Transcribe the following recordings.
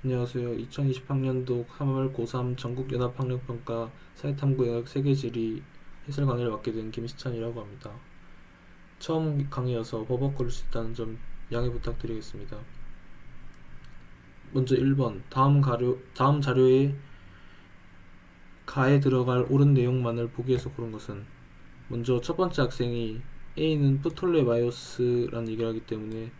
안녕하세요. 2020학년도 3월 고3 전국연합학력평가 사회탐구 영역 세계지리 해설 강의를 맡게 된 김시찬이라고 합니다. 처음 강의여서 버벅거릴 수 있다는 점 양해 부탁드리겠습니다. 먼저 1번 다음 자료에 가에 들어갈 옳은 내용만을 보기에서 고른 것은. 먼저 첫 번째 학생이 A는 프톨레마이오스라는 얘기를 하기 때문에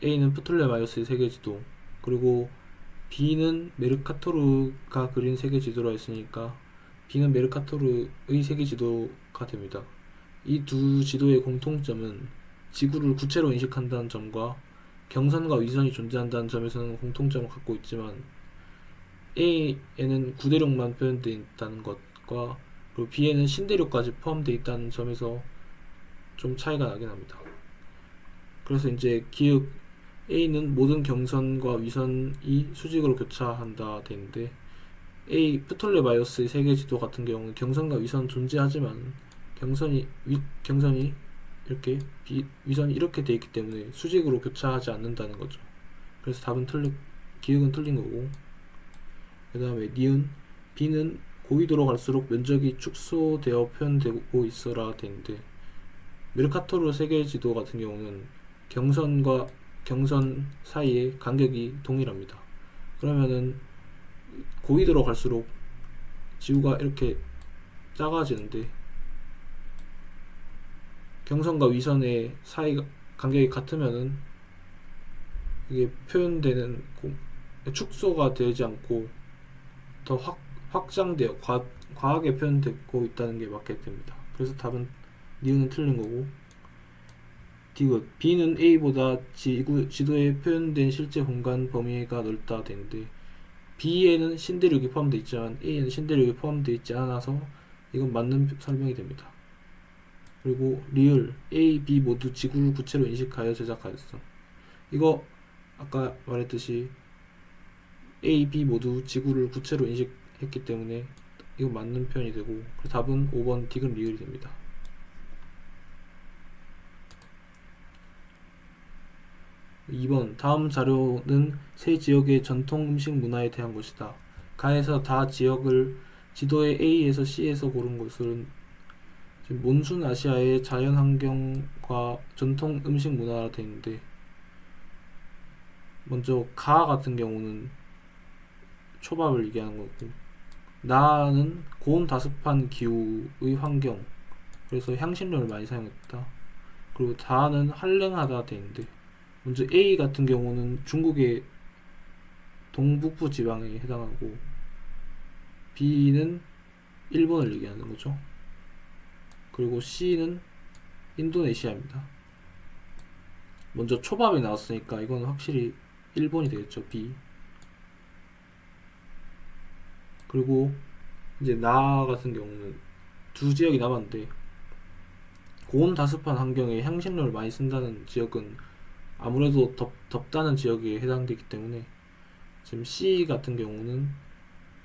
A는 프톨레마이오스의 세계지도, 그리고 B는 메르카토르가 그린 세계 지도라 했으니까 B는 메르카토르의 세계 지도가 됩니다. 이 두 지도의 공통점은 지구를 구체로 인식한다는 점과 경선과 위선이 존재한다는 점에서는 공통점을 갖고 있지만, A에는 구대륙만 표현되어 있다는 것과 그리고 B에는 신대륙까지 포함되어 있다는 점에서 좀 차이가 나긴 합니다. 그래서 이제 기획 A는 모든 경선과 위선이 수직으로 교차한다 되는데, 프톨레마이오스의 세계 지도 같은 경우는 경선과 위선 존재하지만 경선이 이렇게 위선이 이렇게 돼 있기 때문에 수직으로 교차하지 않는다는 거죠. 그래서 기획은 틀린 거고, 그 다음에 니은 B는 고위도로 갈수록 면적이 축소되어 표현되고 있어라 되는데, 메르카토르 세계 지도 같은 경우는 경선과 경선 사이의 간격이 동일합니다. 그러면은 고위도로 갈수록 지구가 이렇게 작아지는데, 경선과 위선의 사이 간격이 같으면은 이게 표현되는 축소가 되지 않고 더 확장되어 과하게 표현되고 있다는 게 맞게 됩니다. 그래서 답은 니은은 틀린 거고, 디귿 B는 A보다 지도에 표현된 실제 공간 범위가 넓다 되는데, B에는 신대륙이 포함되어 있지만 A에는 신대륙이 포함되어 있지 않아서 이건 맞는 설명이 됩니다. 그리고 리을 A, B 모두 지구를 구체로 인식하여 제작하였어. 이거 아까 말했듯이 A, B 모두 지구를 구체로 인식했기 때문에 이거 맞는 표현이 되고, 답은 5번 디귿 리을이 됩니다. 2번 다음 자료는 세 지역의 전통 음식 문화에 대한 것이다. 가에서 다 지역을 지도의 A에서 C에서 고른 것은 지금 몬순 아시아의 자연 환경과 전통 음식 문화가 되는데, 먼저 가 같은 경우는 초밥을 얘기하는 거고, 나는 고온 다습한 기후의 환경, 그래서 향신료를 많이 사용했다. 그리고 다는 한랭하다 되는데, 먼저 A 같은 경우는 중국의 동북부 지방에 해당하고, B는 일본을 얘기하는 거죠. 그리고 C는 인도네시아입니다. 먼저 초밥이 나왔으니까 이건 확실히 일본이 되겠죠. B. 그리고 이제 나 같은 경우는 두 지역이 남았는데, 고온 다습한 환경에 향신료를 많이 쓴다는 지역은 아무래도 덥다는 지역에 해당되기 때문에, 지금 C 같은 경우는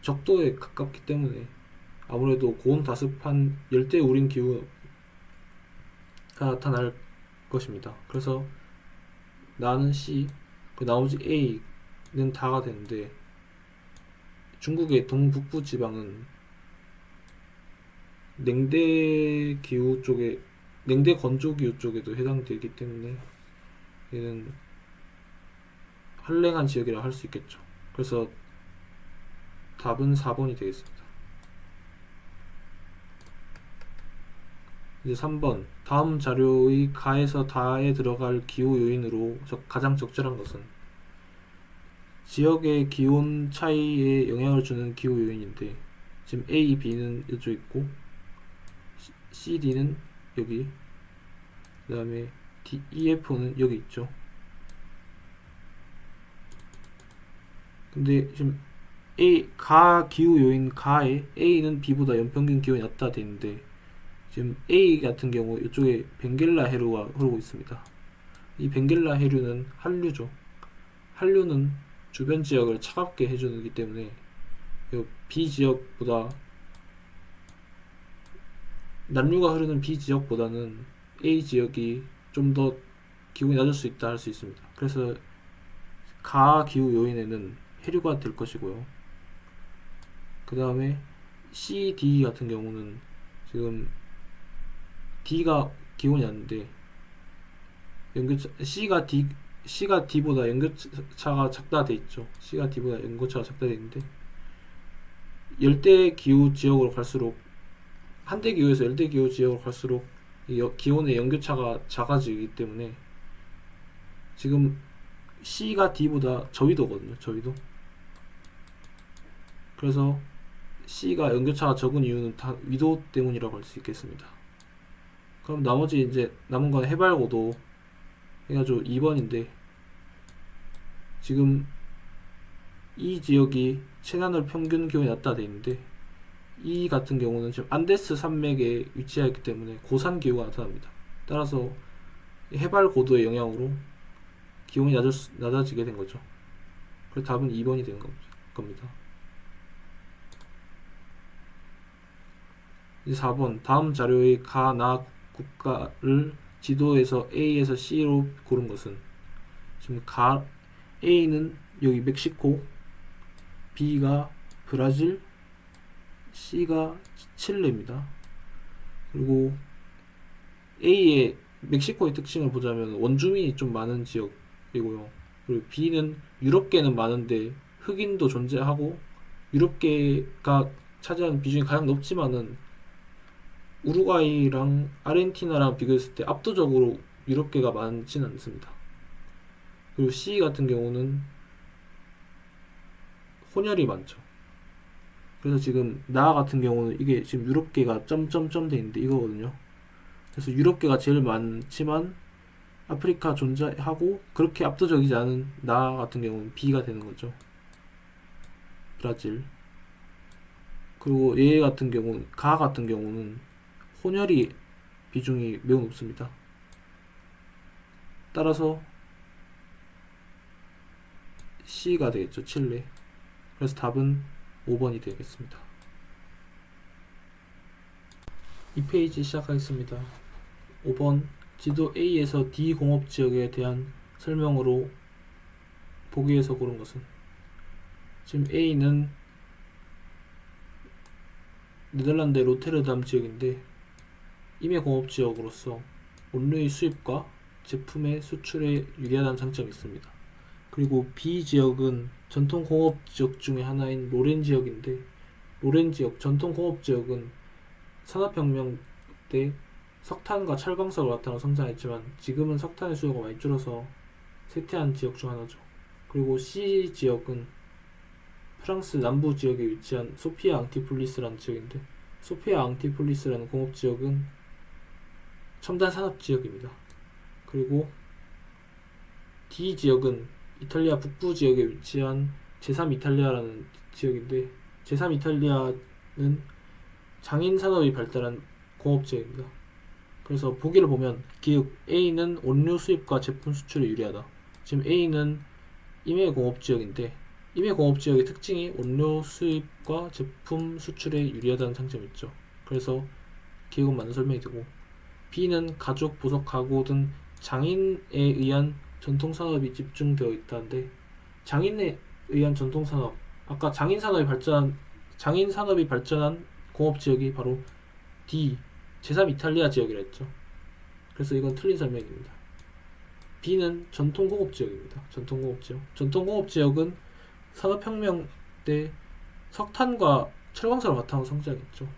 적도에 가깝기 때문에 아무래도 고온 다습한 열대 우림 기후가 나타날 것입니다. 그래서 나는 C, 그 나머지 A는 다가 되는데, 중국의 동북부 지방은 냉대 건조 기후 쪽에도 해당되기 때문에 얘는 한랭한 지역이라 할 수 있겠죠. 그래서 답은 4번이 되겠습니다. 이제 3번 다음 자료의 가에서 다에 들어갈 기후 요인으로 가장 적절한 것은. 지역의 기온 차이에 영향을 주는 기후 요인인데, 지금 A, B는 이쪽 있고 C, D는 여기, 그 다음에 E, F는 여기 있죠. 근데 지금 가 기후 요인 가에 A는 B보다 연평균 기온이 낮다 되는데, 지금 A 같은 경우 이쪽에 벵겔라 해류가 흐르고 있습니다. 이 벵겔라 해류는 한류죠. 한류는 주변 지역을 차갑게 해주기 때문에 B 지역보다, 남류가 흐르는 B 지역보다는 A 지역이 좀 더 기온이 낮을 수 있다 할 수 있습니다. 그래서 가 기후 요인에는 해류가 될 것이고요. 그 다음에 C, D 같은 경우는 지금 D가 기온이 왔는데 연교차 C가 D보다 연교차가 작다 돼 있죠. C가 D보다 연교차가 작다 돼 있는데 열대 기후 지역으로 갈수록 한대 기후에서 열대 기후 지역으로 갈수록 기온의 연교차가 작아지기 때문에 지금 C가 D보다 저위도거든요. 저위도. 그래서 C가 연교차가 적은 이유는 다 위도 때문이라고 할 수 있겠습니다. 그럼 나머지 이제 남은 건 해발고도 해가지고 2번인데 지금 이 지역이 최나늘 평균 기온이 낮다 돼 있는데 이 같은 경우는 지금 안데스 산맥에 위치하여 있기 때문에 고산 기후가 나타납니다. 따라서 해발 고도의 영향으로 기온이 낮아지게 된 거죠. 그래서 답은 2번이 되는 겁니다. 이제 4번 다음 자료의 가, 나 국가를 지도에서 A에서 C로 고른 것은 지금 A는 여기 멕시코, B가 브라질, C가 칠레입니다. 그리고 A의 멕시코의 특징을 보자면 원주민이 좀 많은 지역이고요. 그리고 B는 유럽계는 많은데 흑인도 존재하고 유럽계가 차지하는 비중이 가장 높지만은 우루과이랑 아르헨티나랑 비교했을 때 압도적으로 유럽계가 많지는 않습니다. 그리고 C 같은 경우는 혼혈이 많죠. 그래서 지금 나 같은 경우는 이게 지금 유럽계가 점점점 돼 있는데 이거거든요. 그래서 유럽계가 제일 많지만 아프리카 존재하고 그렇게 압도적이지 않은 나 같은 경우는 B가 되는 거죠. 브라질. 그리고 얘 같은 경우는 가 같은 경우는 혼혈이 비중이 매우 높습니다. 따라서 C가 되겠죠. 칠레. 그래서 답은 5번이 되겠습니다. 이 페이지 시작하겠습니다. 5번 지도 A에서 D 공업지역에 대한 설명으로 보기에서 고른 것은 지금 A는 네덜란드 로테르담 지역인데 임해공업지역으로서 원료의 수입과 제품의 수출에 유리하다는 장점이 있습니다. 그리고 B 지역은 전통공업지역 중에 하나인 로렌 지역인데 로렌 지역, 전통공업지역은 산업혁명 때 석탄과 철광석을 바탕으로 성장했지만 지금은 석탄의 수요가 많이 줄어서 쇠퇴한 지역 중 하나죠. 그리고 C 지역은 프랑스 남부 지역에 위치한 소피아 앙티폴리스라는 지역인데 소피아 앙티폴리스라는 공업지역은 첨단 산업지역입니다. 그리고 D 지역은 이탈리아 북부 지역에 위치한 제3이탈리아라는 지역인데 제3이탈리아는 장인 산업이 발달한 공업지역입니다. 그래서 보기를 보면 기역 A는 원료 수입과 제품 수출에 유리하다. 지금 A는 임해공업지역인데 임해공업지역의 특징이 원료 수입과 제품 수출에 유리하다는 장점이 있죠. 그래서 기역은 맞는 설명이 되고 B는 가죽, 보석, 가구 등 장인에 의한 전통산업이 집중되어 있다는데 장인에 의한 전통산업 아까 장인산업이 발전한 공업지역이 바로 D 제3이탈리아 지역이라 했죠. 그래서 이건 틀린 설명입니다. B는 전통공업지역입니다. 전통공업지역은 산업혁명 때 석탄과 철광석을 바탕으로 성장했죠.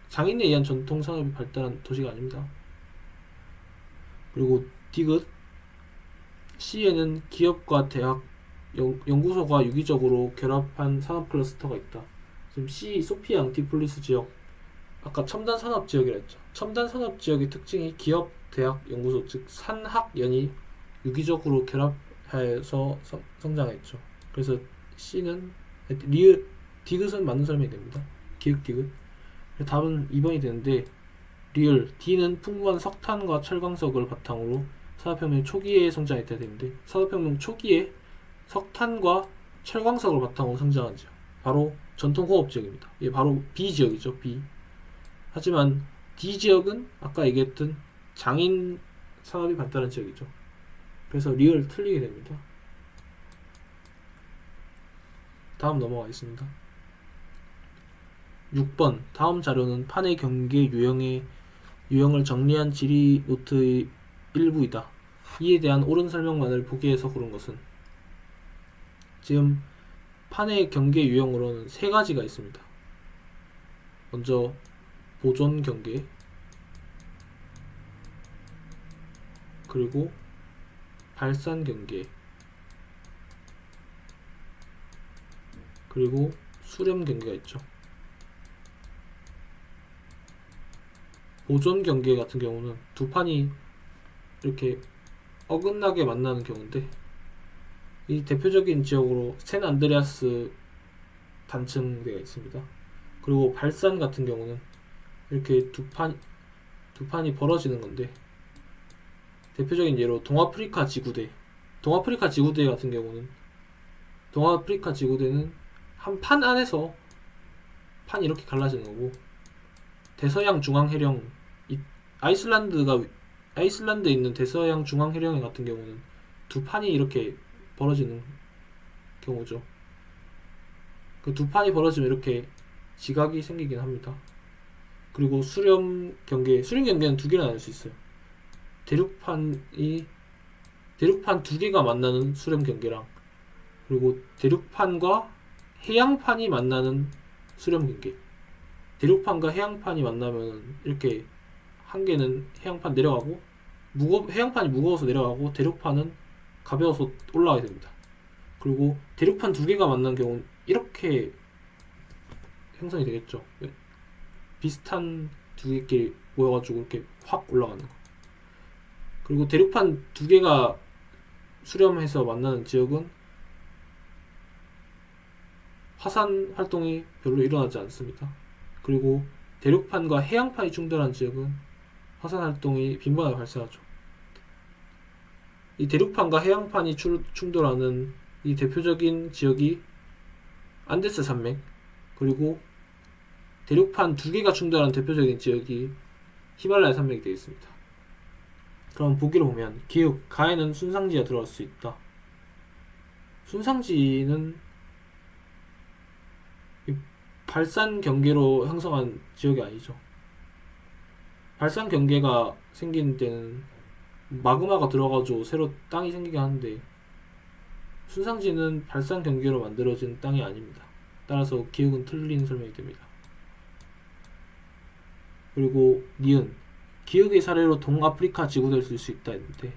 장인에 의한 전통산업이 발달한 도시가 아닙니다. 그리고 디귿 C에는 기업과 대학, 연구소가 유기적으로 결합한 산업 클러스터가 있다. 지금 C 소피아 앙티폴리스 지역 아까 첨단 산업 지역이라 했죠. 첨단 산업 지역의 특징이 기업, 대학, 연구소 즉 산학연이 유기적으로 결합해서 성장했죠. 그래서 C는 디귿은 맞는 설명이 됩니다. 기역 디귿. 답은 2번이 되는데 리을 D는 풍부한 석탄과 철광석을 바탕으로 산업혁명 초기에 성장했다 되는데 산업혁명 초기에 석탄과 철광석을 바탕으로 성장한 지역 바로 전통공업지역입니다. 이게 바로 B 지역이죠. B. 하지만 D 지역은 아까 얘기했던 장인 산업이 발달한 지역이죠. 그래서 리을 틀리게 됩니다. 다음 넘어가겠습니다. 6번 다음 자료는 판의 경계 유형을 정리한 지리 노트의 일부이다. 이에 대한 옳은 설명만을 보기에서 고른 것은? 지금 판의 경계 유형으로는 세 가지가 있습니다. 먼저 보존 경계, 그리고 발산 경계, 그리고 수렴 경계가 있죠. 보존 경계 같은 경우는 두 판이 이렇게 어긋나게 만나는 경우인데, 이 대표적인 지역으로 샌 안드레아스 단층대가 있습니다. 그리고 발산 같은 경우는 이렇게 두 판이 벌어지는 건데, 대표적인 예로 동아프리카 지구대 같은 경우는, 동아프리카 지구대는 한 판 안에서 판이 이렇게 갈라지는 거고, 대서양 중앙해령, 아이슬란드에 있는 대서양 중앙해령 같은 경우는 두 판이 이렇게 벌어지는 경우죠. 그 두 판이 벌어지면 이렇게 지각이 생기긴 합니다. 그리고 수렴 경계는 두 개로 나눌 수 있어요. 대륙판 두 개가 만나는 수렴 경계랑, 그리고 대륙판과 해양판이 만나는 수렴 경계. 대륙판과 해양판이 만나면 이렇게 한 개는 해양판 내려가고, 해양판이 무거워서 내려가고 대륙판은 가벼워서 올라가게 됩니다. 그리고 대륙판 두 개가 만난 경우는 이렇게 형성이 되겠죠. 비슷한 두 개끼리 모여가지고 이렇게 확 올라가는 거. 그리고 대륙판 두 개가 수렴해서 만나는 지역은 화산 활동이 별로 일어나지 않습니다. 그리고 대륙판과 해양판이 충돌한 지역은 화산 활동이 빈번하게 발생하죠. 이 대륙판과 해양판이 충돌하는 이 대표적인 지역이 안데스 산맥, 그리고 대륙판 두 개가 충돌하는 대표적인 지역이 히말라야 산맥이 되겠습니다. 그럼 보기로 보면 기역, 가에는 순상지가 들어갈 수 있다. 순상지는 발산 경계로 형성한 지역이 아니죠. 발산 경계가 생기는 때는 마그마가 들어가지고 새로 땅이 생기긴 하는데, 순상지는 발산 경계로 만들어진 땅이 아닙니다. 따라서 기역은 틀린 설명이 됩니다. 그리고 니은, 기역의 사례로 동아프리카 지구대를 쓸 수 있다 했는데,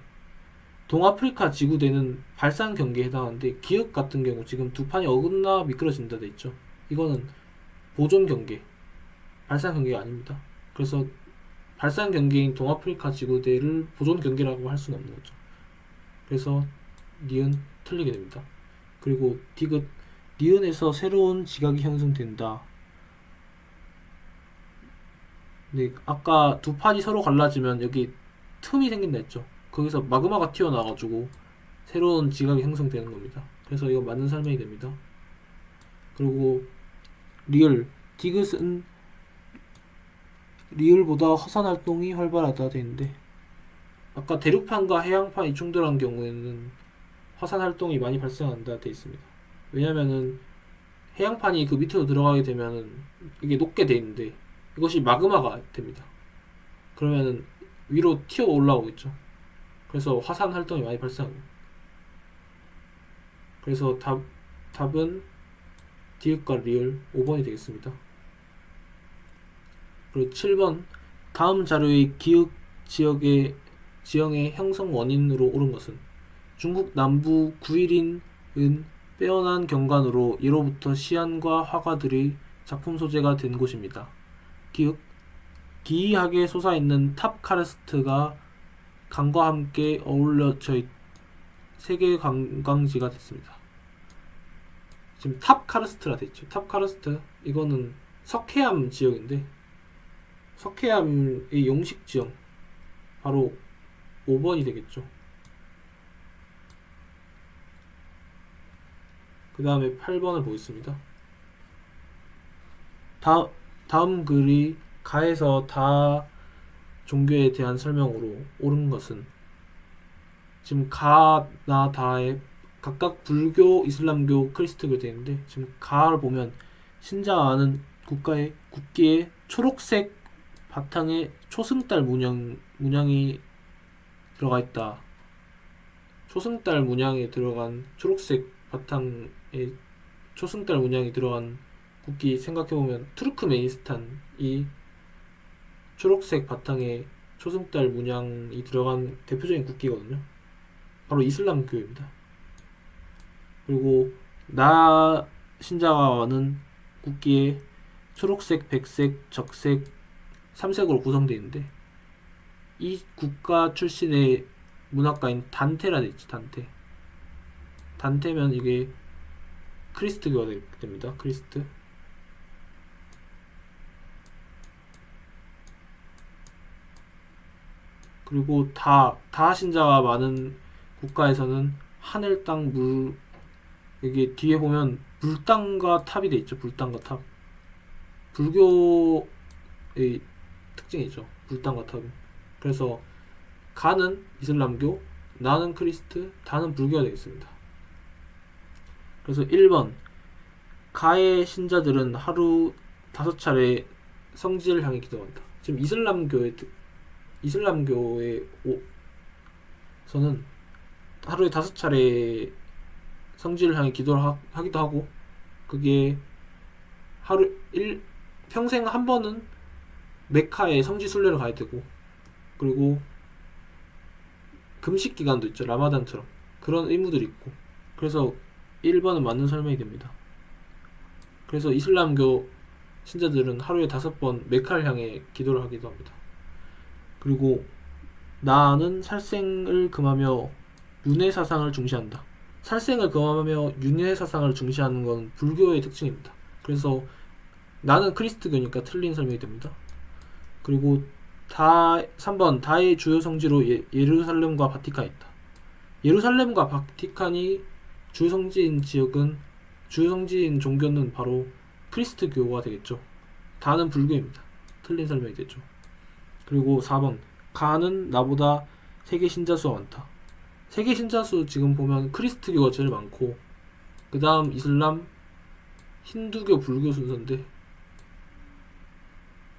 동아프리카 지구대는 발산 경계에 해당하는데, 기역 같은 경우 지금 두 판이 어긋나 미끄러진다 돼 있죠. 이거는 보존 경계, 발산 경계가 아닙니다. 그래서 발산 경계인 동아프리카 지구대를 보존 경계라고 할 수는 없는 거죠. 그래서 니은 틀리게 됩니다. 그리고 디귿, 니은에서 새로운 지각이 형성된다. 네, 아까 두 판이 서로 갈라지면 여기 틈이 생긴다 했죠. 거기서 마그마가 튀어나와가지고 새로운 지각이 형성되는 겁니다. 그래서 이거 맞는 설명이 됩니다. 그리고 리을, 디귿은 리을보다 화산 활동이 활발하다 되는데, 아까 대륙판과 해양판이 충돌한 경우에는 화산 활동이 많이 발생한다 돼 있습니다. 왜냐면은 해양판이 그 밑으로 들어가게 되면은 이게 녹게 돼 있는데, 이것이 마그마가 됩니다. 그러면은 위로 튀어 올라오겠죠. 그래서 화산 활동이 많이 발생합니다. 그래서 답은 디귿과 리을 5번이 되겠습니다. 그리고 7번, 다음 자료의 기역 지형의 형성 원인으로 옳은 것은? 중국 남부 구일인은 빼어난 경관으로 예로부터 시안과 화가들의 작품 소재가 된 곳입니다. 기역, 기이하게 솟아있는 탑 카르스트가 강과 함께 어울려져 세계 관광지가 됐습니다. 지금 탑 카르스트라 됐죠. 탑 카르스트, 이거는 석회암 지역인데, 석회암의 용식 지형, 바로 5번이 되겠죠. 그 다음에 8번을 보겠습니다. 다음 글이 가에서 다 종교에 대한 설명으로 옳은 것은? 지금 가나 다에 각각 불교, 이슬람교, 크리스트교 되는데 지금 가를 보면 신자가 아는 국기에 초록색 바탕에 초승달 문양이 들어가 있다. 초승달 문양에 들어간 초록색 바탕에 초승달 문양이 들어간 국기 생각해보면 투르크메니스탄이 초록색 바탕에 초승달 문양이 들어간 대표적인 국기거든요. 바로 이슬람교입니다. 그리고 나 신자가 아는 국기에 초록색, 백색, 적색, 삼색으로 구성되어 있는데 이 국가 출신의 문학가인 단테라 돼 있지. 단테면 이게 크리스트교가 됩니다. 크리스트. 그리고 다 신자가 많은 국가에서는 하늘, 땅, 물, 여기 뒤에 보면 불당과 탑이 돼 있죠. 불당과 탑. 불교의 특징이죠. 불당과 탑이. 그래서 가는 이슬람교, 나는 크리스트, 다는 불교가 되겠습니다. 그래서 1번 가의 신자들은 하루 5차례 성지를 향해 기도한다. 지금 이슬람교에서는 하루에 5차례 성지를 향해 기도를 하기도 하고, 그게 평생 한 번은 메카에 성지 순례를 가야 되고, 그리고 금식 기간도 있죠. 라마단처럼 그런 의무들이 있고, 그래서 1번은 맞는 설명이 됩니다. 그래서 이슬람교 신자들은 하루에 5번 메카를 향해 기도를 하기도 합니다. 그리고 나는 살생을 금하며 윤회사상을 중시한다. 살생을 금하며 윤회사상을 중시하는 건 불교의 특징입니다. 그래서 나는 크리스트교니까 틀린 설명이 됩니다. 그리고 3번 다의 주요 성지로 예루살렘과 바티칸이 있다. 예루살렘과 바티칸이 주요 성지인 종교는 바로 크리스트교가 되겠죠. 다는 불교입니다. 틀린 설명이 되죠. 그리고 4번 가는 나보다 세계 신자수가 많다. 세계 신자수 지금 보면 크리스트교가 제일 많고, 그 다음 이슬람, 힌두교, 불교 순서인데,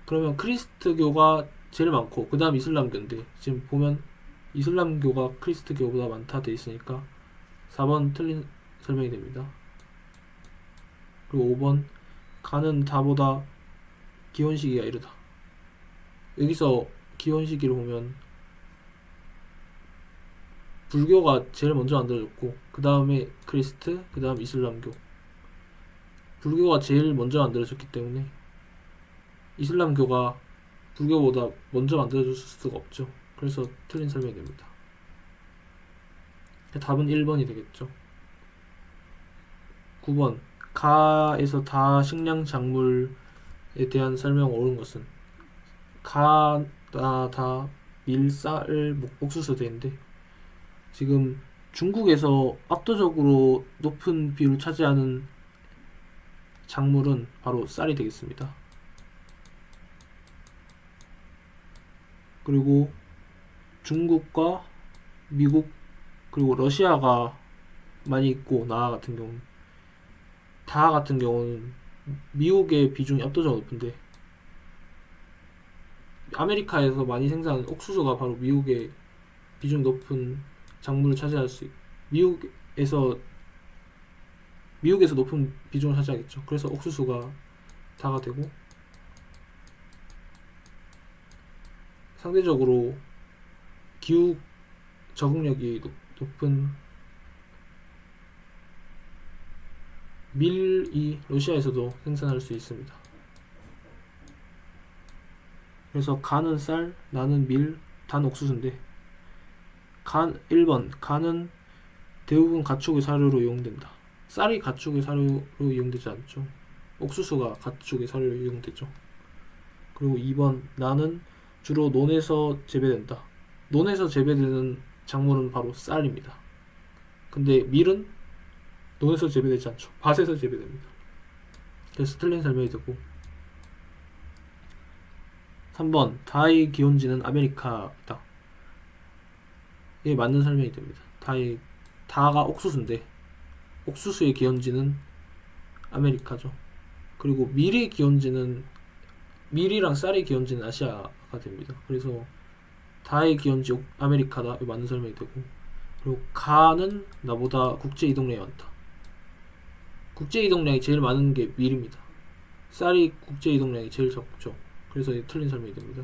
그러면 크리스트교가 제일 많고 그 다음 이슬람교인데, 지금 보면 이슬람교가 크리스트교보다 많다 돼 있으니까 4번 틀린 설명이 됩니다. 그리고 5번 가는 다보다 기원 시기가 이르다. 여기서 기원 시기를 보면 불교가 제일 먼저 만들어졌고, 그 다음에 크리스트, 그 다음 이슬람교. 불교가 제일 먼저 만들어졌기 때문에 이슬람교가 불교보다 먼저 만들어졌을 수가 없죠. 그래서 틀린 설명이 됩니다. 답은 1번이 되겠죠. 9번 가에서 다 식량 작물에 대한 설명 옳은 것은 가, 다, 밀, 쌀, 옥수수 되는데, 지금 중국에서 압도적으로 높은 비율을 차지하는 작물은 바로 쌀이 되겠습니다. 그리고 중국과 미국, 그리고 러시아가 많이 있고, 다 같은 경우는 미국의 비중이 압도적으로 높은데, 아메리카에서 많이 생산하는 옥수수가 바로 미국의 비중 높은 작물을 차지할 수 있고, 미국에서 높은 비중을 차지하겠죠. 그래서 옥수수가 다가 되고, 상대적으로 기후 적응력이 높은 밀이 러시아에서도 생산할 수 있습니다. 그래서 가는 쌀, 나는 밀, 단 옥수수인데, 1번 가는 대부분 가축의 사료로 이용된다. 쌀이 가축의 사료로 이용되지 않죠. 옥수수가 가축의 사료로 이용되죠. 그리고 2번 나는 주로 논에서 재배된다. 논에서 재배되는 작물은 바로 쌀입니다. 근데 밀은 논에서 재배되지 않죠. 밭에서 재배됩니다. 그래서 틀린 설명이 되고, 3번 다의 기원지는 아메리카이다. 이게 맞는 설명이 됩니다. 다가 옥수수인데 옥수수의 기원지는 아메리카죠. 그리고 밀의 기원지는 밀이랑 쌀의 기원지는 아시아가 됩니다. 그래서 다의 기원지 아메리카다. 이거 맞는 설명이 되고, 그리고 가는 나보다 국제 이동량이 많다. 국제 이동량이 제일 많은 게 밀입니다. 쌀이 국제 이동량이 제일 적죠. 그래서 틀린 설명이 됩니다.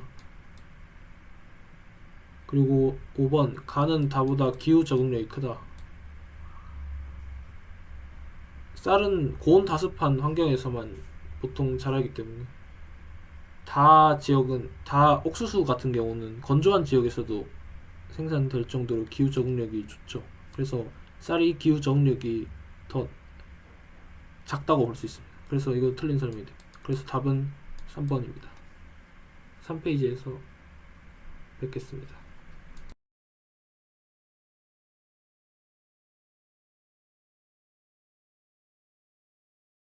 그리고 5번 가는 다보다 기후 적응력이 크다. 쌀은 고온 다습한 환경에서만 보통 자라기 때문에, 다 지역은, 다 옥수수 같은 경우는 건조한 지역에서도 생산될 정도로 기후 적응력이 좋죠. 그래서 쌀이 기후 적응력이 더 작다고 볼 수 있습니다. 그래서 이거 틀린 설명이 돼요. 그래서 답은 3번입니다. 3페이지에서 뵙겠습니다.